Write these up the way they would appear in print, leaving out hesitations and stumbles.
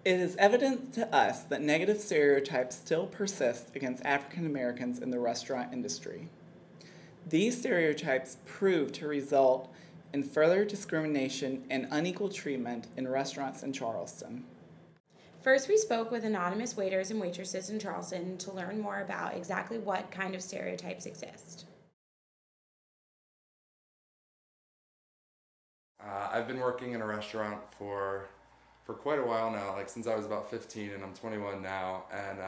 It is evident to us that negative stereotypes still persist against African Americans in the restaurant industry. These stereotypes prove to result in further discrimination and unequal treatment in restaurants in Charleston. First, we spoke with anonymous waiters and waitresses in Charleston to learn more about exactly what kind of stereotypes exist. I've been working in a restaurant for quite a while now, like since I was about 15, and I'm 21 now, and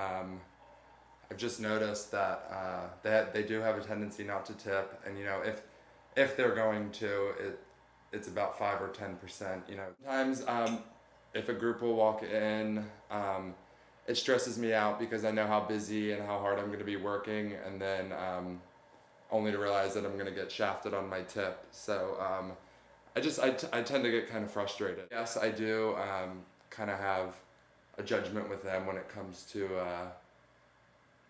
I've just noticed that they do have a tendency not to tip, and if they're going to, it's about 5 or 10%. Sometimes if a group will walk in, it stresses me out because I know how busy and how hard I'm going to be working, and then only to realize that I'm going to get shafted on my tip. So I tend to get kind of frustrated. Yes, I do kind of have a judgment with them when it comes to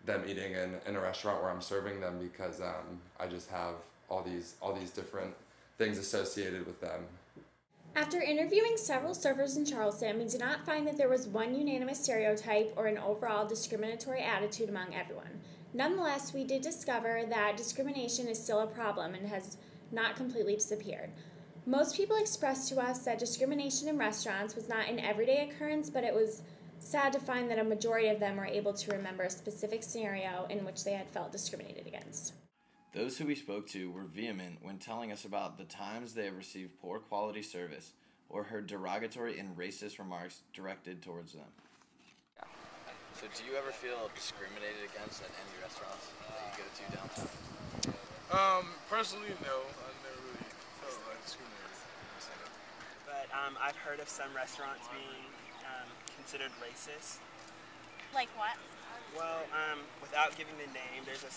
them eating in a restaurant where I'm serving them, because I just have all these different things associated with them. After interviewing several servers in Charleston, we did not find that there was one unanimous stereotype or an overall discriminatory attitude among everyone. Nonetheless, we did discover that discrimination is still a problem and has not completely disappeared. Most people expressed to us that discrimination in restaurants was not an everyday occurrence, but it was sad to find that a majority of them were able to remember a specific scenario in which they had felt discriminated against. Those who we spoke to were vehement when telling us about the times they have received poor quality service or heard derogatory and racist remarks directed towards them. So do you ever feel discriminated against at any restaurants that you go to downtown? Personally, no. I never really felt like discriminated. But I've heard of some restaurants being considered racist. Like what? Well, without giving the name, there's a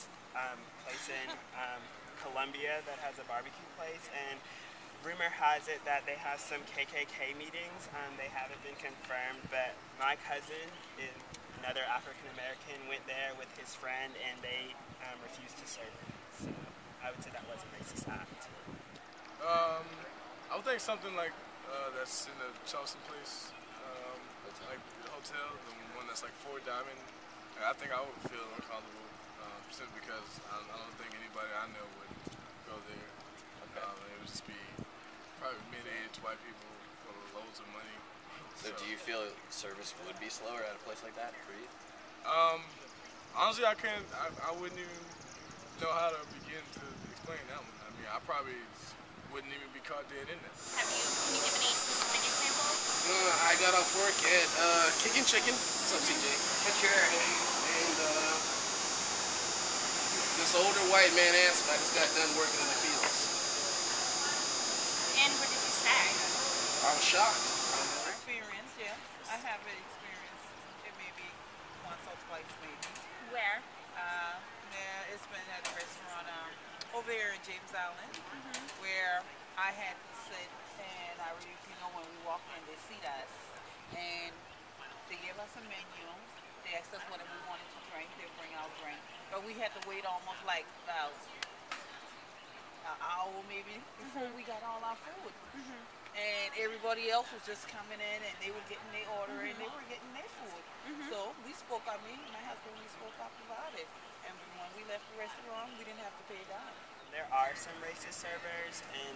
place in Columbia that has a barbecue place, and rumor has it that they have some KKK meetings. They haven't been confirmed, but my cousin, another African American, went there with his friend, and they refused to serve him. So I would say that was a racist act. I would think something like that's in the Charleston place, like the hotel, the one that's like Ford Diamond. I think I would feel uncomfortable simply because I don't think anybody I know would go there. Okay. It would just be probably mid-aged white people with loads of money. So do you feel service would be slower at a place like that for you? Honestly, I wouldn't even know how to begin to explain that one. I mean, I probably wouldn't even be caught dead in that. Can you give any specific examples? I got off work at Kickin' Chicken. What's up, CJ? And this older white man asked if I just got done working in the fields. And what did you say? I was shocked. Experience, yeah. I have an experience. It may be once or twice, maybe. Where? Yeah, it's been at a restaurant over here in James Island, where I had to sit, and I really, when we walk in, they seat us, and they give us a menu. They asked us whatever we wanted to drink. They'll bring our drink, but we had to wait almost like about an hour maybe before we got all our food. And everybody else was just coming in, and they were getting their order, and they were getting their food. So we spoke up, me and my husband, we spoke up about it. And when we left the restaurant, we didn't have to pay a dime. There are some racist servers, and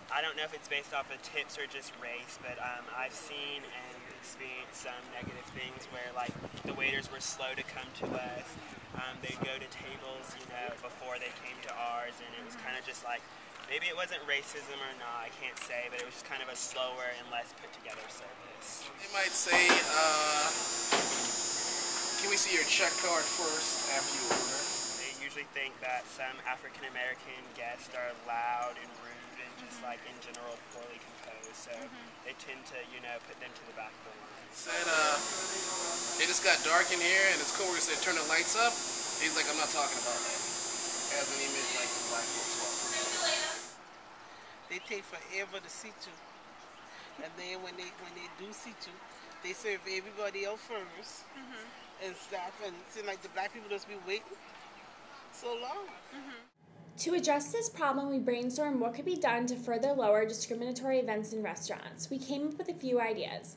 I don't know if it's based off of tips or just race, but I've seen and experienced some negative things where, like, the waiters were slow to come to us. They'd go to tables, before they came to ours, and it was kind of just like, maybe it wasn't racism or not, I can't say, but it was just kind of a slower and less put together service. They might say, can we see your check card first after you order? They usually think that some African American guests are loud and rude and just like in general poorly composed, so they tend to, put them to the back of the line. Said, it just got dark in here, and his coworker said, turn the lights up. He's like, I'm not talking about that. As an image like the black folks walk. They take forever to seat you, and then when they do seat you, they serve everybody else first and stuff, and it seems like the black people just be waiting so long. To address this problem, we brainstormed what could be done to further lower discriminatory events in restaurants. We came up with a few ideas.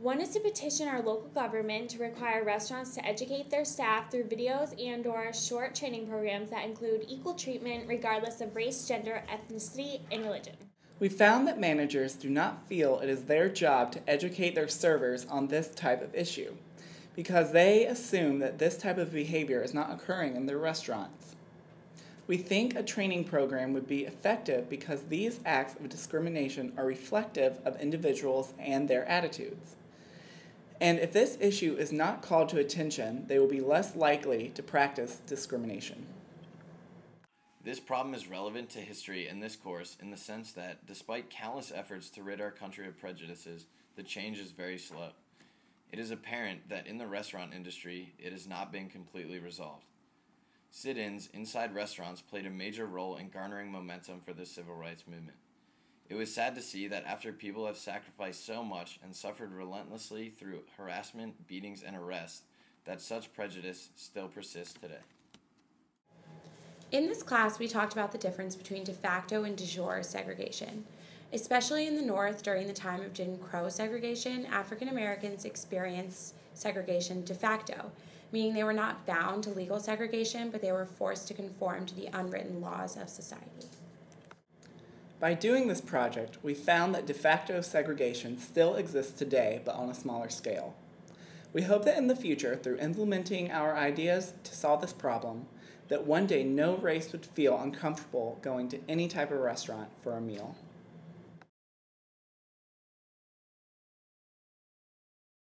One is to petition our local government to require restaurants to educate their staff through videos and/or short training programs that include equal treatment regardless of race, gender, ethnicity, and religion. We found that managers do not feel it is their job to educate their servers on this type of issue because they assume that this type of behavior is not occurring in their restaurants. We think a training program would be effective because these acts of discrimination are reflective of individuals and their attitudes. And if this issue is not called to attention, they will be less likely to practice discrimination. This problem is relevant to history in this course in the sense that, despite countless efforts to rid our country of prejudices, the change is very slow. It is apparent that in the restaurant industry, it has not been completely resolved. Sit-ins inside restaurants played a major role in garnering momentum for the civil rights movement. It was sad to see that after people have sacrificed so much and suffered relentlessly through harassment, beatings, and arrests, that such prejudice still persists today. In this class, we talked about the difference between de facto and de jure segregation. Especially in the North during the time of Jim Crow segregation, African Americans experienced segregation de facto, meaning they were not bound to legal segregation, but they were forced to conform to the unwritten laws of society. By doing this project, we found that de facto segregation still exists today, but on a smaller scale. We hope that in the future, through implementing our ideas to solve this problem, that one day no race would feel uncomfortable going to any type of restaurant for a meal.